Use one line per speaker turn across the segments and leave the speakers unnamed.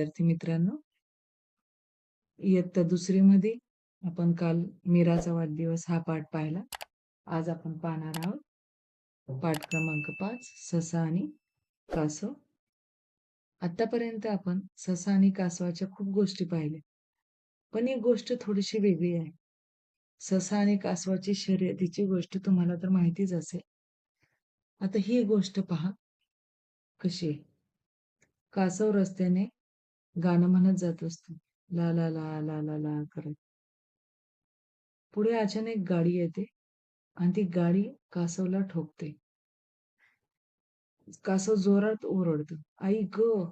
विद्यार्थी मित्रांनो, इयत्ता 2री मध्ये आपण काल मीराचा वाढदिवस हा पाठ पाहिला. आज आपण पाहणार आहोत पाठ क्रमांक 5 ससा आणि कासव. आतापर्यंत आपण ससा आणि कासवाच्या खूप गोष्टी पाहिल्या, पण एक गोष्ट थोडीशी वेगळी आहे. ससा आणि कासवाची शर्यतीची गोष्ट तुम्हाला तर माहितीच असेल. आता ही गोष्ट पहा कशी आहे. कासव रस्त्याने गाणं म्हणत जात असतो, ला ला ला ला ला ला करत. पुढे अचानक गाडी येते आणि ती गाडी कासवला ठोकते. कासव जोरात ओरडतो, आई ग.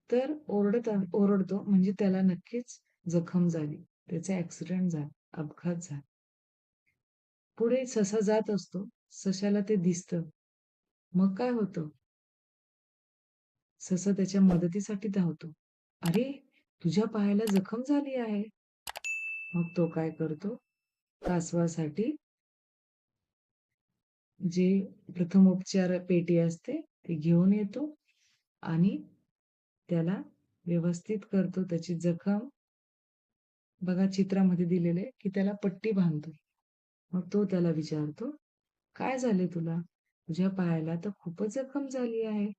तर ओरडतो म्हणजे त्याला नक्कीच जखम झाली, त्याचा ऍक्सिडेंट झाला, अपघात झाला. पुढे ससा जात असतो, सशाला ते दिसतं. मग काय होतं? ससा त्याच्या मदतीसाठी धावतो. अरे, तुझ्या पायाला जखम झाली आहे. मग तो काय करतो? कासवासाठी जे प्रथमोपचार पेटी असते ती घेऊन येतो आणि त्याला व्यवस्थित करतो. त्याची जखम बघा चित्रामध्ये दिलेले की त्याला पट्टी बांधतो. मग तो त्याला विचारतो, काय झाले तुला? तुझ्या पायाला तर खूपच जखम झाली आहे.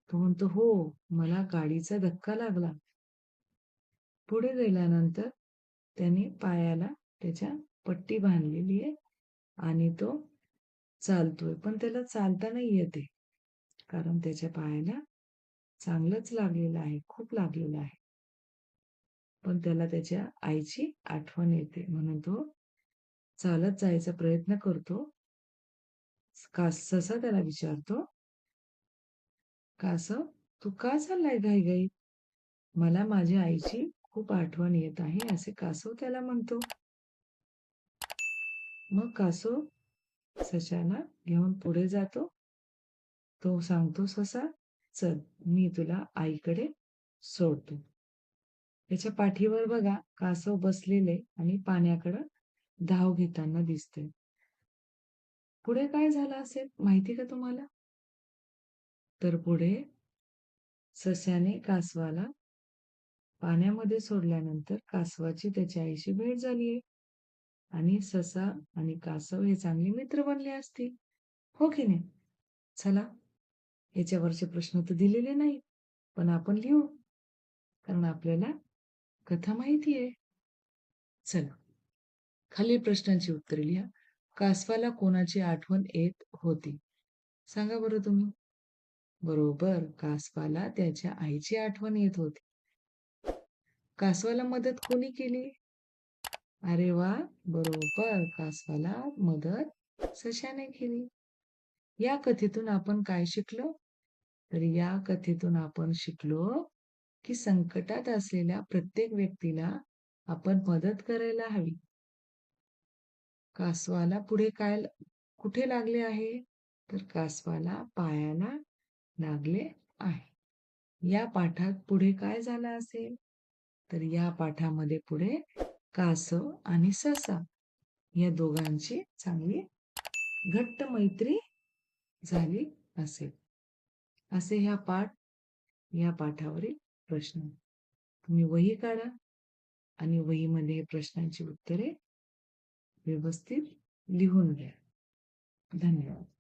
तो म्हणतो, हो, मला गाडीचा धक्का लागला. पुढे गेल्यानंतर त्याने पायाला त्याच्या पट्टी बांधलेली आहे आणि तो चालतोय, पण त्याला चालता नाही येते, कारण त्याच्या पायाला चांगलंच लागलेलं आहे, खूप लागलेलं आहे. पण त्याला त्याच्या आईची आठवण येते, म्हणून तो चालत जायचा प्रयत्न करतो. ससा त्याला विचारतो, कासव, तू का चाललाय घाईघाईत? मला माझ्या आईची खूप आठवण येत आहे, असे कासव त्याला म्हणतो. मग कासव सशाला घेऊन पुढे जातो. तो सांगतो, ससा, चल, मी तुला आईकडे सोडतो. त्याच्या पाठीवर बघा कासव बसलेले आणि पाण्याकडे धाव घेताना दिसते. पुढे काय झालं असेल माहिती का तुम्हाला? तर पुढे सस्याने कासवाला पाण्यामध्ये सोडल्यानंतर कासवाची त्याच्या आईशी भेट झालीये आणि ससा आणि कासव हे चांगले मित्र बनले असतील, हो की नाही? चला, याच्यावरचे प्रश्न तर दिलेले नाही, पण आपण लिहू, कारण आपल्याला कथा माहिती आहे. चला, खालील प्रश्नांची उत्तरे लिहा. कासवाला कोणाची आठवण येत होती? सांगा बरं तुम्ही. बरोबर, कासवाला त्याच्या आईची आठवण येत होती. कासवाला मदत कोणी केली? अरे वा, बरोबर, कासवाला मदत सशाने केली. या कथेतून आपण काय शिकलो? तर या कथेतून आपण शिकलो की संकटात असलेल्या प्रत्येक व्यक्तीला आपण मदत करायला हवी. कासवाला पुढे काय कुठे लागले आहे? तर कासवाला पायाला लागले आहे. या पाठात पुढे काय झालं असेल? तर या पाठामध्ये पुढे कासव आणि ससा या दोघांची चांगली घट्ट मैत्री झाली असेल. असे या पाठावरील प्रश्न. तुम्ही वही काढा आणि वहीमध्ये प्रश्नांची उत्तरे व्यवस्थित लिहून घ्या. धन्यवाद.